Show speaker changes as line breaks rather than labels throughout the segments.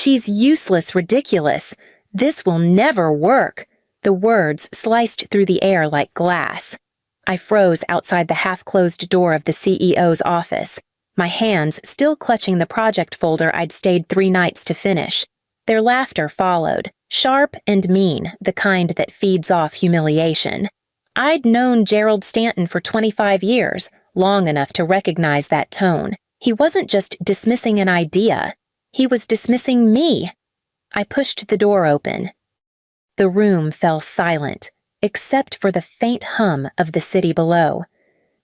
She's useless, ridiculous. This will never work. The words sliced through the air like glass. I froze outside the half-closed door of the CEO's office, my hands still clutching the project folder I'd stayed 3 nights to finish. Their laughter followed, sharp and mean, the kind that feeds off humiliation. I'd known Gerald Stanton for 25 years, long enough to recognize that tone. He wasn't just dismissing an idea. He was dismissing me. I pushed the door open. The room fell silent, except for the faint hum of the city below.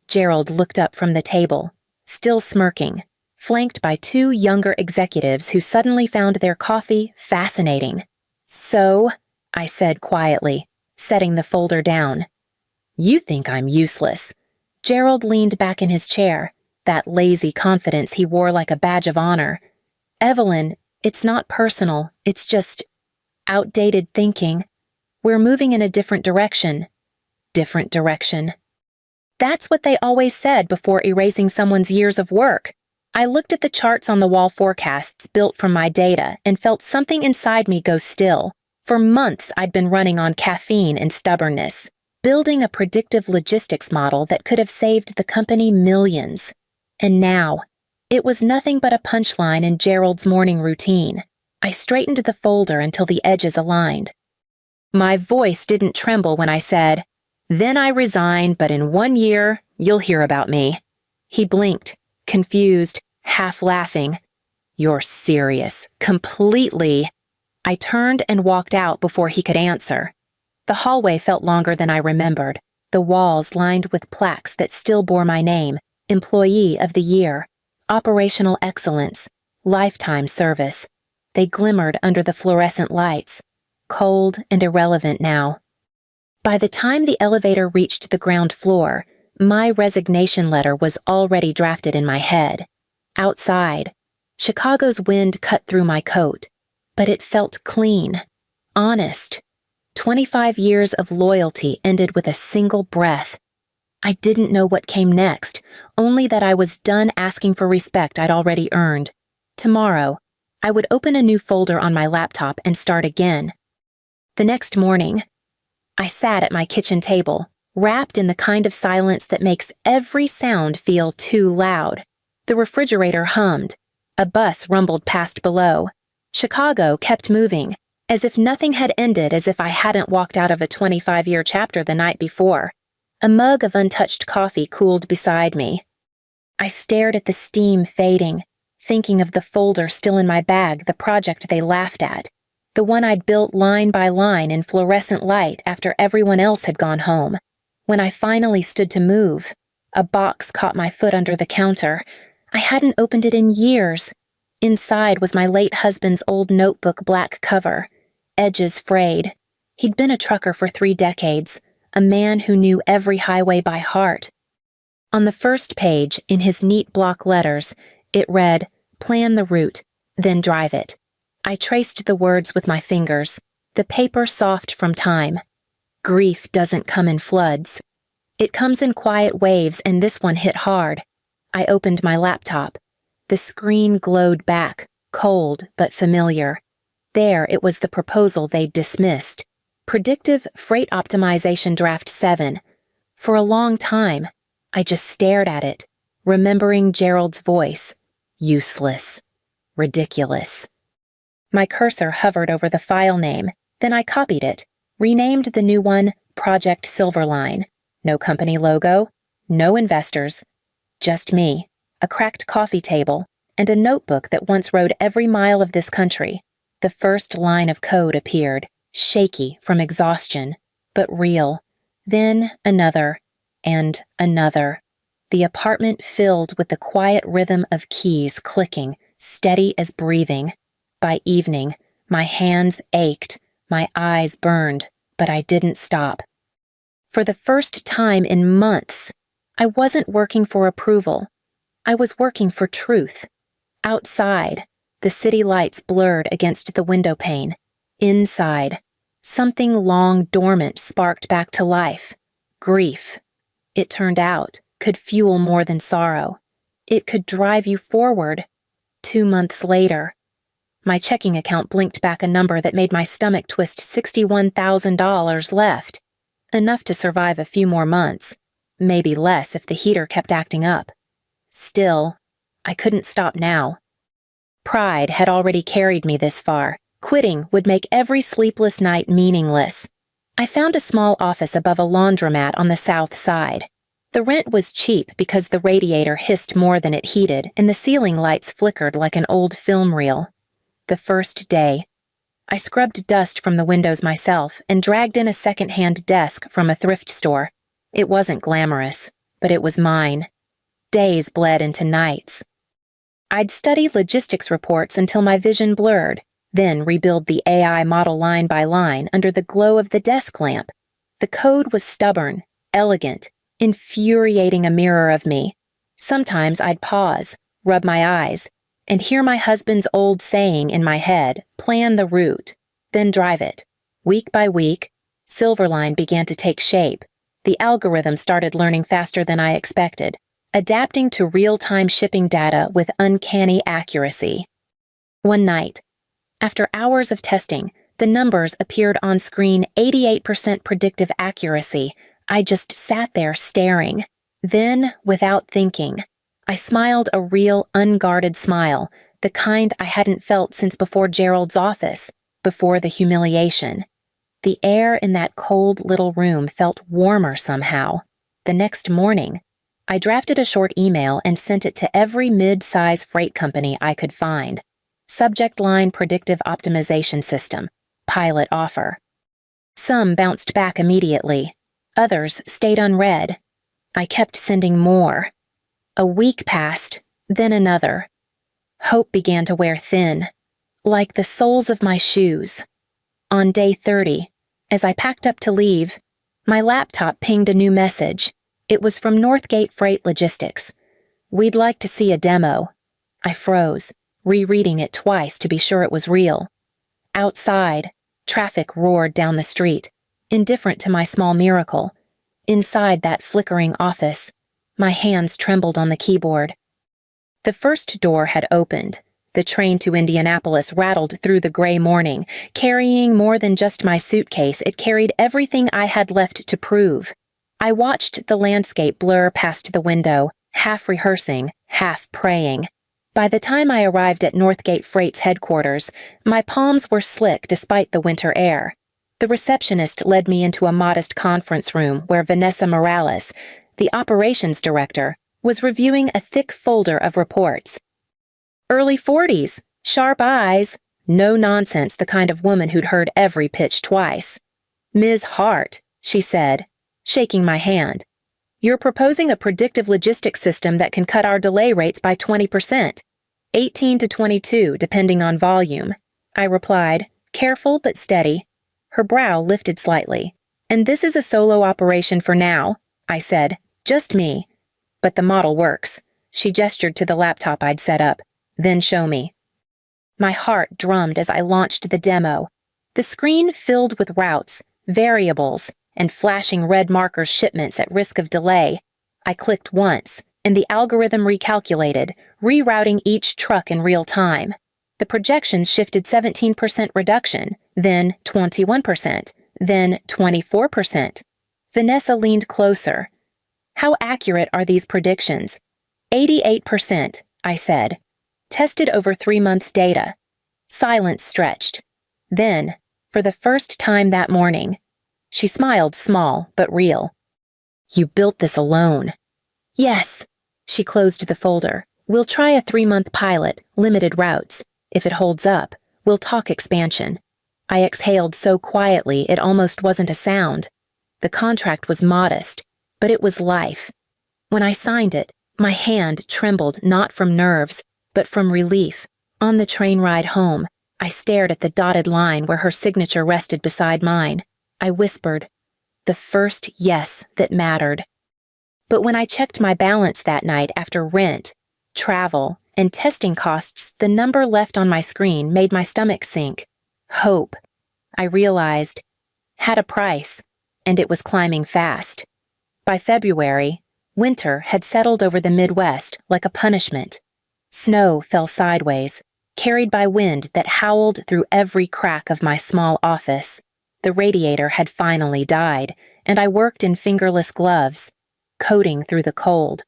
Gerald looked up from the table, still smirking, flanked by 2 younger executives who suddenly found their coffee fascinating. "So," I said quietly, setting the folder down. "You think I'm useless." Gerald leaned back in his chair, that lazy confidence he wore like a badge of honor. "Evelyn, it's not personal, it's just outdated thinking. We're moving in a different direction." Different direction. That's what they always said before erasing someone's years of work. I looked at the charts on the wall forecasts built from my data and felt something inside me go still. For months, I'd been running on caffeine and stubbornness, building a predictive logistics model that could have saved the company millions. And now, it was nothing but a punchline in Gerald's morning routine. I straightened the folder until the edges aligned. My voice didn't tremble when I said, "Then I resigned, but in 1 year, you'll hear about me." He blinked, confused, half laughing. "You're serious, completely." I turned and walked out before he could answer. The hallway felt longer than I remembered, the walls lined with plaques that still bore my name, Employee of the Year, Operational Excellence, Lifetime Service. They glimmered under the fluorescent lights, cold and irrelevant now. By the time the elevator reached the ground floor, my resignation letter was already drafted in my head. Outside, Chicago's wind cut through my coat, but it felt clean, honest. 25 years of loyalty ended with a single breath. I didn't know what came next, only that I was done asking for respect I'd already earned. Tomorrow, I would open a new folder on my laptop and start again. The next morning, I sat at my kitchen table, wrapped in the kind of silence that makes every sound feel too loud. The refrigerator hummed. A bus rumbled past below. Chicago kept moving, as if nothing had ended, as if I hadn't walked out of a 25-year chapter the night before. A mug of untouched coffee cooled beside me. I stared at the steam fading, thinking of the folder still in my bag, the project they laughed at, the one I'd built line by line in fluorescent light after everyone else had gone home. When I finally stood to move, a box caught my foot under the counter. I hadn't opened it in years. Inside was my late husband's old notebook black cover, edges frayed. He'd been a trucker for 3 decades, a man who knew every highway by heart. On the first page, in his neat block letters, it read, "Plan the route, then drive it." I traced the words with my fingers, the paper soft from time. Grief doesn't come in floods. It comes in quiet waves, and this one hit hard. I opened my laptop. The screen glowed back, cold but familiar. There it was, the proposal they'd dismissed. Predictive Freight Optimization Draft 7. For a long time, I just stared at it, remembering Gerald's voice. Useless. Ridiculous. My cursor hovered over the file name, then I copied it, renamed the new one Project Silverline. No company logo, no investors, just me, a cracked coffee table, and a notebook that once rode every mile of this country. The first line of code appeared, shaky from exhaustion, but real. Then another, and another. The apartment filled with the quiet rhythm of keys clicking, steady as breathing. By evening, my hands ached, my eyes burned, but I didn't stop. For the first time in months, I wasn't working for approval. I was working for truth. Outside, the city lights blurred against the window pane. Inside, something long dormant sparked back to life. Grief. It turned out, could fuel more than sorrow. It could drive you forward. 2 months later, My checking account blinked back a number that made my stomach twist. $61,000 left. Enough to survive a few more months. Maybe less if the heater kept acting up. Still, I couldn't stop now. Pride had already carried me this far. Quitting would make every sleepless night meaningless. I found a small office above a laundromat on the south side. The rent was cheap because the radiator hissed more than it heated and the ceiling lights flickered like an old film reel. The first day, I scrubbed dust from the windows myself and dragged in a second-hand desk from a thrift store. It wasn't glamorous, but it was mine. Days bled into nights. I'd study logistics reports until my vision blurred, then rebuild the AI model line by line under the glow of the desk lamp. The code was stubborn, elegant, infuriating a mirror of me. Sometimes I'd pause, rub my eyes, and hear my husband's old saying in my head, plan the route, then drive it. Week by week, Silverline began to take shape. The algorithm started learning faster than I expected, adapting to real-time shipping data with uncanny accuracy. One night, after hours of testing, the numbers appeared on screen. 88% predictive accuracy. I just sat there staring. Then, without thinking, I smiled a real, unguarded smile, the kind I hadn't felt since before Gerald's office, before the humiliation. The air in that cold little room felt warmer somehow. The next morning, I drafted a short email and sent it to every mid-size freight company I could find. Subject line predictive optimization system, pilot offer. Some bounced back immediately. Others stayed unread. I kept sending more. A week passed, then another. Hope began to wear thin, like the soles of my shoes. On day 30, as I packed up to leave, my laptop pinged a new message. It was from Northgate Freight Logistics. We'd like to see a demo. I froze, rereading it twice to be sure it was real. Outside, traffic roared down the street, indifferent to my small miracle. Inside that flickering office, my hands trembled on the keyboard. The first door had opened. The train to Indianapolis rattled through the gray morning. Carrying more than just my suitcase, it carried everything I had left to prove. I watched the landscape blur past the window, half rehearsing, half praying. By the time I arrived at Northgate Freight's headquarters, my palms were slick despite the winter air. The receptionist led me into a modest conference room where Vanessa Morales, the operations director, was reviewing a thick folder of reports. Early 40s, sharp eyes, no nonsense, the kind of woman who'd heard every pitch twice. Ms. Hart, she said, shaking my hand. You're proposing a predictive logistics system that can cut our delay rates by 20%, 18 to 22 depending on volume. I replied, careful but steady. Her brow lifted slightly. And this is a solo operation for now, I said, just me. But the model works. She gestured to the laptop I'd set up. Then show me. My heart drummed as I launched the demo. The screen filled with routes, variables, and flashing red markers shipments at risk of delay. I clicked once, and the algorithm recalculated, rerouting each truck in real time. The projections shifted 17% reduction, then 21%, then 24%. Vanessa leaned closer. How accurate are these predictions? 88%, I said. Tested over 3 months' data. Silence stretched. Then, for the first time that morning, she smiled small but real. You built this alone. Yes. She closed the folder. We'll try a 3-month pilot, limited routes. If it holds up, we'll talk expansion. I exhaled so quietly it almost wasn't a sound. The contract was modest, but it was life. When I signed it, my hand trembled not from nerves, but from relief. On the train ride home, I stared at the dotted line where her signature rested beside mine. I whispered, the first yes that mattered. But when I checked my balance that night after rent, travel, and testing costs, the number left on my screen made my stomach sink. Hope, I realized, had a price, and it was climbing fast. By February, winter had settled over the Midwest like a punishment. Snow fell sideways. carried by wind that howled through every crack of my small office. The radiator had finally died, and I worked in fingerless gloves, coating through the cold.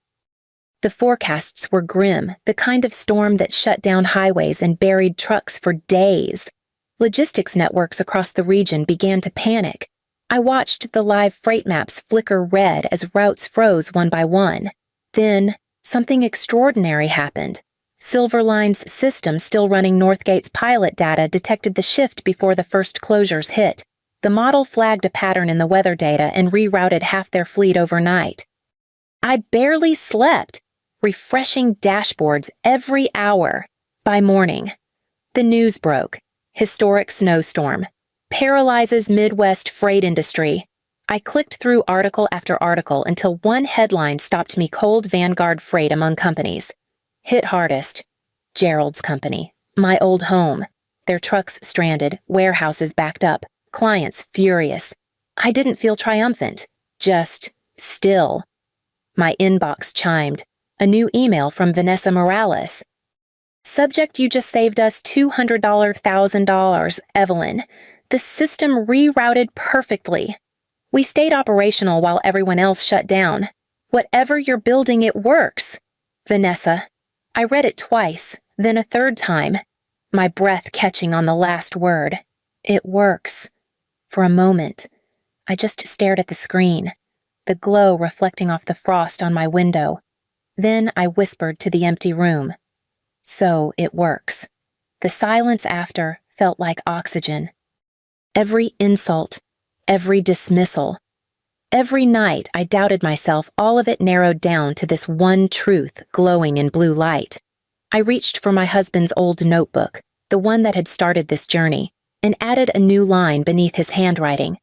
The forecasts were grim, the kind of storm that shut down highways and buried trucks for days. Logistics networks across the region began to panic. I watched the live freight maps flicker red as routes froze one by one. Then, something extraordinary happened. Silverline's system still running Northgate's pilot data detected the shift before the first closures hit. The model flagged a pattern in the weather data and rerouted half their fleet overnight. I barely slept, refreshing dashboards every hour. By morning, the news broke. Historic snowstorm. Paralyzes Midwest freight industry. I clicked through article after article until one headline stopped me cold. Vanguard Freight among companies. Hit hardest. Gerald's company. My old home. Their trucks stranded, warehouses backed up, clients furious. I didn't feel triumphant, just still. My inbox chimed. A new email from Vanessa Morales. Subject: you just saved us $200,000, Evelyn. The system rerouted perfectly. We stayed operational while everyone else shut down. Whatever you're building, it works. Vanessa. I read it twice, then a third time, my breath catching on the last word. It works. For a moment, I just stared at the screen, the glow reflecting off the frost on my window. Then I whispered to the empty room. So it works. The silence after felt like oxygen. Every insult, every dismissal, every night I doubted myself, all of it narrowed down to this one truth glowing in blue light. I reached for my husband's old notebook, the one that had started this journey, and added a new line beneath his handwriting.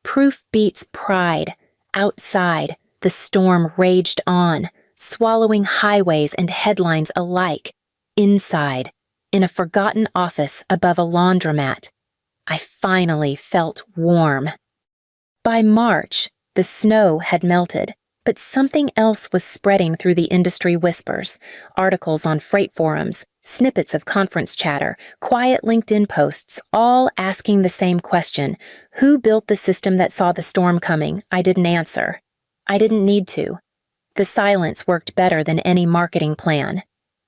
Proof beats pride. Outside, the storm raged on, swallowing highways and headlines alike. Inside, in a forgotten office above a laundromat, I finally felt warm. By March, the snow had melted, but something else was spreading through the industry whispers, articles on freight forums, snippets of conference chatter, quiet LinkedIn posts, all asking the same question. Who built the system that saw the storm coming? I didn't answer. I didn't need to. The silence worked better than any marketing plan.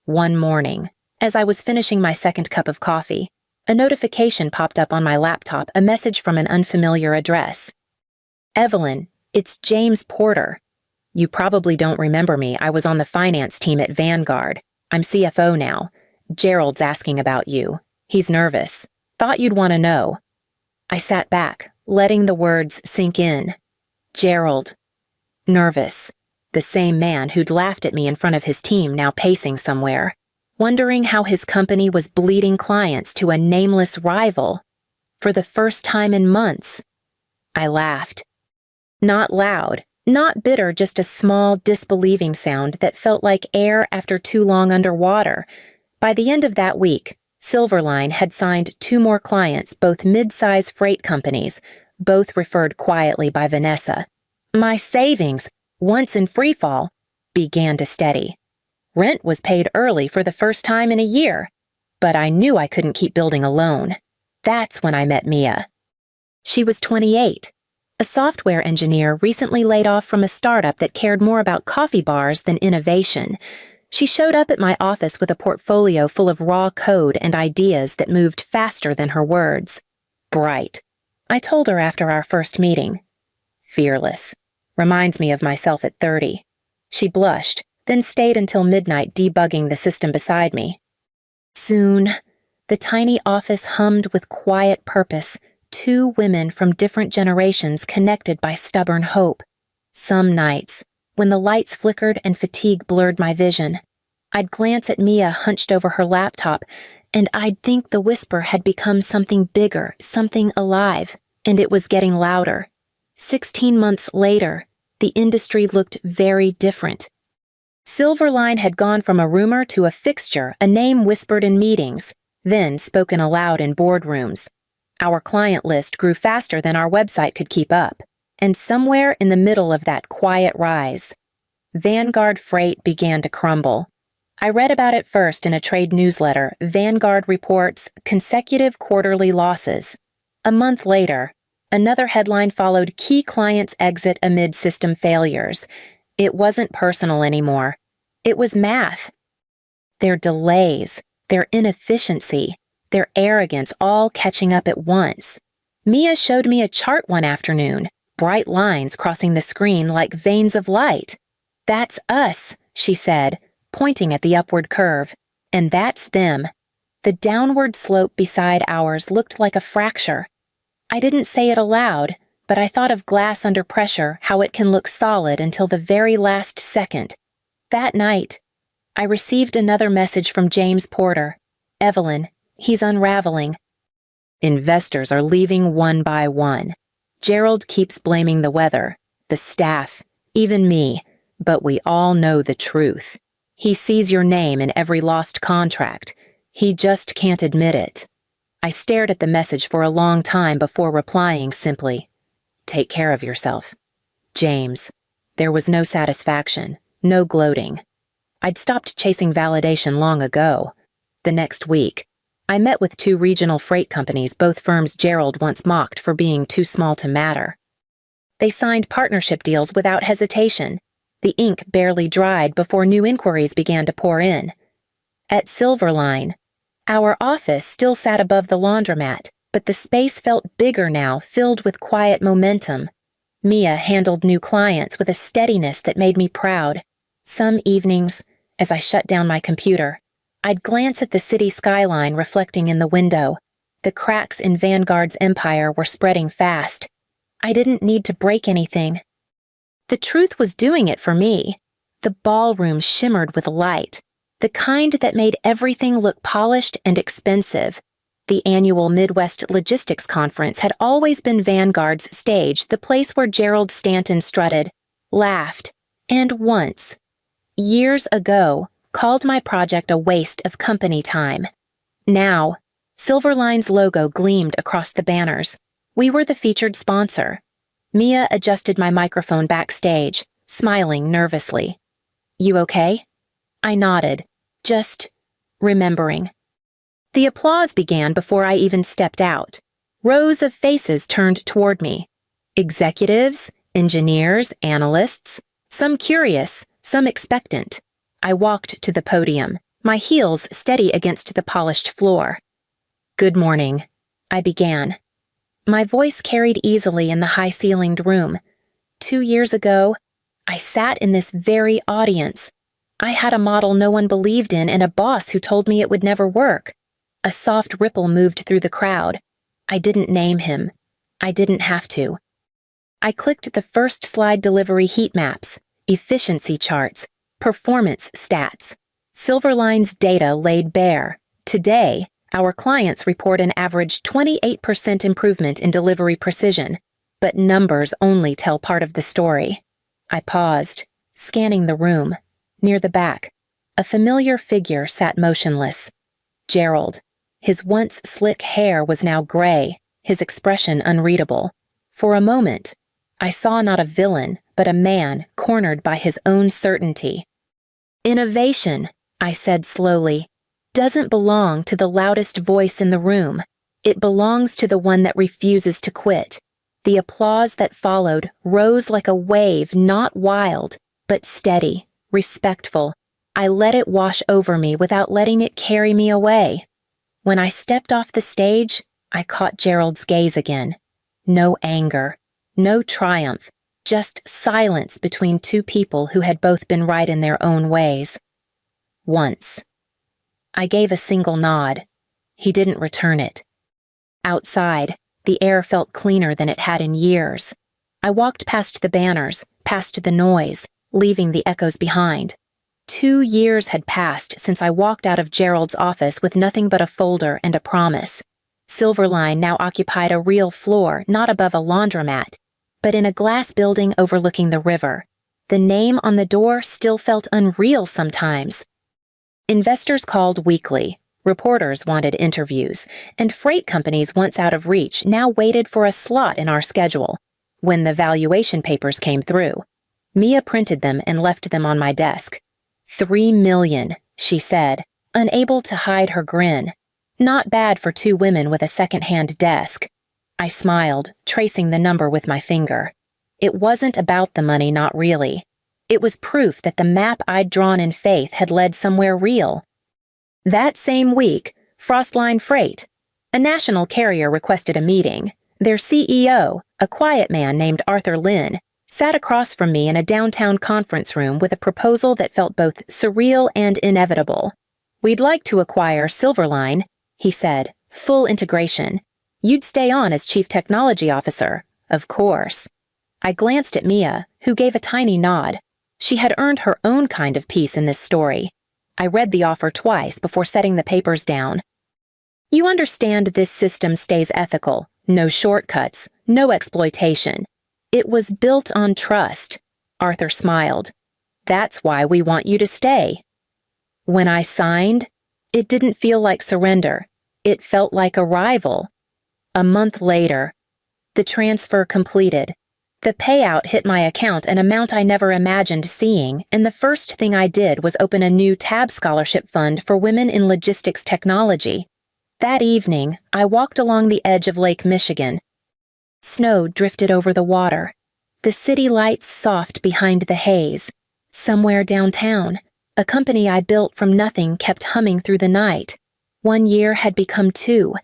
One morning, as I was finishing my second cup of coffee, a notification popped up on my laptop, a message from an unfamiliar address. Evelyn, it's James Porter. You probably don't remember me. I was on the finance team at Vanguard. I'm CFO now. Gerald's asking about you. He's nervous. Thought you'd want to know. I sat back, letting the words sink in. Gerald. Nervous. The same man who'd laughed at me in front of his team, now pacing somewhere, wondering how his company was bleeding clients to a nameless rival. For the first time in months. I laughed. Not loud, not bitter, just a small, disbelieving sound that felt like air after too long underwater. By the end of that week, Silverline had signed 2 more clients, both mid-size freight companies, both referred quietly by Vanessa. My savings, once in freefall, began to steady. Rent was paid early for the first time in a year, but I knew I couldn't keep building alone. That's when I met Mia. She was 28, a software engineer recently laid off from a startup that cared more about coffee bars than innovation. She showed up at my office with a portfolio full of raw code and ideas that moved faster than her words. Bright. I told her after our first meeting. Fearless. Reminds me of myself at 30. She blushed, then stayed until midnight debugging the system beside me. Soon, the tiny office hummed with quiet purpose, 2 women from different generations connected by stubborn hope. Some nights, when the lights flickered and fatigue blurred my vision, I'd glance at Mia hunched over her laptop, and I'd think the whisper had become something bigger, something alive, and it was getting louder. 16 months later, the industry looked very different. Silverline had gone from a rumor to a fixture, a name whispered in meetings, then spoken aloud in boardrooms. Our client list grew faster than our website could keep up, and somewhere in the middle of that quiet rise, Vanguard Freight began to crumble. I read about it first in a trade newsletter. Vanguard reports consecutive quarterly losses. A month later, another headline followed: key clients exit amid system failures. It wasn't personal anymore. It was math. Their delays, their inefficiency, their arrogance all catching up at once. Mia showed me a chart one afternoon, bright lines crossing the screen like veins of light. "That's us," she said, pointing at the upward curve. "And that's them." The downward slope beside ours looked like a fracture. I didn't say it aloud, but I thought of glass under pressure, how it can look solid until the very last second. That night, I received another message from James Porter. "Evelyn, he's unraveling. Investors are leaving one by one. Gerald keeps blaming the weather, the staff, even me, but we all know the truth. He sees your name in every lost contract. He just can't admit it." I stared at the message for a long time before replying simply, "Take care of yourself." James. There was no satisfaction, no gloating. I'd stopped chasing validation long ago. The next week, I met with 2 regional freight companies, both firms Gerald once mocked for being too small to matter. They signed partnership deals without hesitation. The ink barely dried before new inquiries began to pour in. At Silverline, our office still sat above the laundromat, but the space felt bigger now, filled with quiet momentum. Mia handled new clients with a steadiness that made me proud. Some evenings, as I shut down my computer, I'd glance at the city skyline reflecting in the window. The cracks in Vanguard's empire were spreading fast. I didn't need to break anything. The truth was doing it for me. The ballroom shimmered with light, the kind that made everything look polished and expensive. The annual Midwest Logistics Conference had always been Vanguard's stage, the place where Gerald Stanton strutted, laughed, and once, years ago, called my project a waste of company time. Now, Silverline's logo gleamed across the banners. We were the featured sponsor. Mia adjusted my microphone backstage, smiling nervously. "You okay?" I nodded, just remembering. The applause began before I even stepped out. Rows of faces turned toward me. Executives, engineers, analysts, some curious, some expectant. I walked to the podium, my heels steady against the polished floor. "Good morning," I began. My voice carried easily in the high-ceilinged room. 2 years ago, I sat in this very audience. I had a model no one believed in and a boss who told me it would never work. A soft ripple moved through the crowd. I didn't name him. I didn't have to. I clicked the first slide delivery heat maps, efficiency charts, performance stats. Silverline's data laid bare. Today, our clients report an average 28% improvement in delivery precision, but numbers only tell part of the story. I paused, scanning the room. Near the back, a familiar figure sat motionless. Gerald. His once slick hair was now gray, his expression unreadable. For a moment, I saw not a villain, but a man cornered by his own certainty. "Innovation," I said slowly, "doesn't belong to the loudest voice in the room. It belongs to the one that refuses to quit." The applause that followed rose like a wave, not wild, but steady, respectful. I let it wash over me without letting it carry me away. When I stepped off the stage, I caught Gerald's gaze again. No anger, no triumph, just silence between 2 people who had both been right in their own ways. Once. I gave a single nod. He didn't return it. Outside, the air felt cleaner than it had in years. I walked past the banners, past the noise, leaving the echoes behind. 2 years had passed since I walked out of Gerald's office with nothing but a folder and a promise. Silverline now occupied a real floor, not above a laundromat, but in a glass building overlooking the river. The name on the door still felt unreal sometimes. Investors called weekly. Reporters wanted interviews, and freight companies once out of reach now waited for a slot in our schedule. When the valuation papers came through, Mia printed them and left them on my desk. 3 million, she said, unable to hide her grin. Not bad for two women with a second-hand desk. I smiled, tracing the number with my finger. It wasn't about the money, not really. It was proof that the map I'd drawn in faith had led somewhere real. That same week, Frostline Freight, a national carrier, requested a meeting. Their CEO, a quiet man named Arthur Lynn, sat across from me in a downtown conference room with a proposal that felt both surreal and inevitable. "We'd like to acquire Silverline," he said, "full integration. You'd stay on as Chief Technology Officer, of course." I glanced at Mia, who gave a tiny nod. She had earned her own kind of piece in this story. I read the offer twice before setting the papers down. "You understand this system stays ethical. No shortcuts, no exploitation. It was built on trust." Arthur smiled. "That's why we want you to stay." When I signed, it didn't feel like surrender. It felt like arrival. A month later, the transfer completed. The payout hit my account, an amount I never imagined seeing, and the first thing I did was open a new TAB scholarship fund for women in logistics technology. That evening, I walked along the edge of Lake Michigan. Snow drifted over the water. The city lights soft behind the haze. Somewhere downtown, a company I built from nothing kept humming through the night. 1 year had become 2.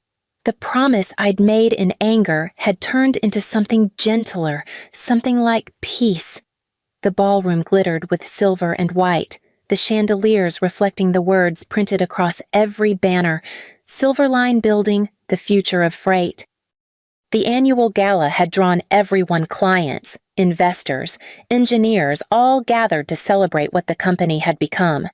The promise I'd made in anger had turned into something gentler, something like peace. The ballroom glittered with silver and white, the chandeliers reflecting the words printed across every banner, "Silverline Building, the future of freight." The annual gala had drawn everyone, clients, investors, engineers, all gathered to celebrate what the company had become.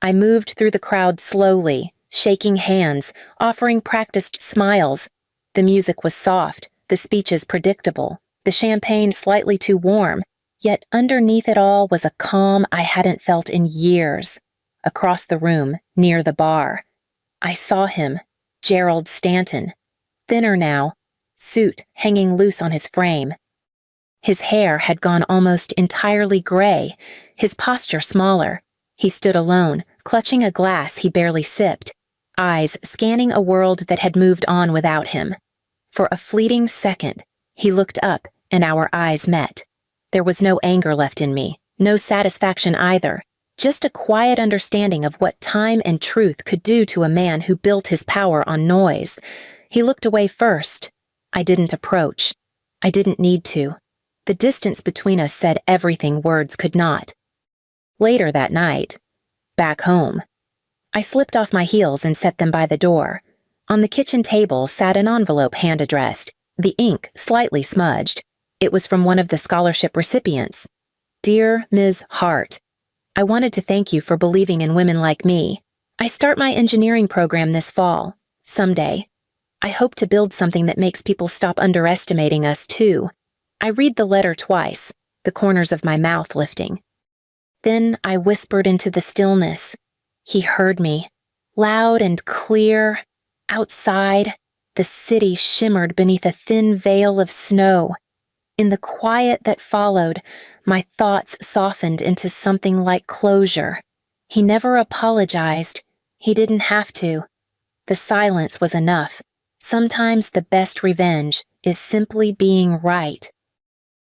I moved through the crowd slowly, shaking hands, offering practiced smiles. The music was soft, the speeches predictable, the champagne slightly too warm, yet underneath it all was a calm I hadn't felt in years. Across the room, near the bar, I saw him, Gerald Stanton, thinner now, suit hanging loose on his frame. His hair had gone almost entirely gray, his posture smaller. He stood alone, clutching a glass he barely sipped, eyes scanning a world that had moved on without him. For a fleeting second, he looked up and our eyes met. There was no anger left in me, no satisfaction either, just a quiet understanding of what time and truth could do to a man who built his power on noise. He looked away first. I didn't approach. I didn't need to. The distance between us said everything words could not. Later that night, back home, I slipped off my heels and set them by the door. On the kitchen table sat an envelope hand-addressed, the ink slightly smudged. It was from one of the scholarship recipients. "Dear Ms. Hart, I wanted to thank you for believing in women like me. I start my engineering program this fall, someday. I hope to build something that makes people stop underestimating us, too." I read the letter twice, the corners of my mouth lifting. Then I whispered into the stillness. He heard me, loud and clear. Outside, the city shimmered beneath a thin veil of snow. In the quiet that followed, my thoughts softened into something like closure. He never apologized. He didn't have to. The silence was enough. Sometimes the best revenge is simply being right.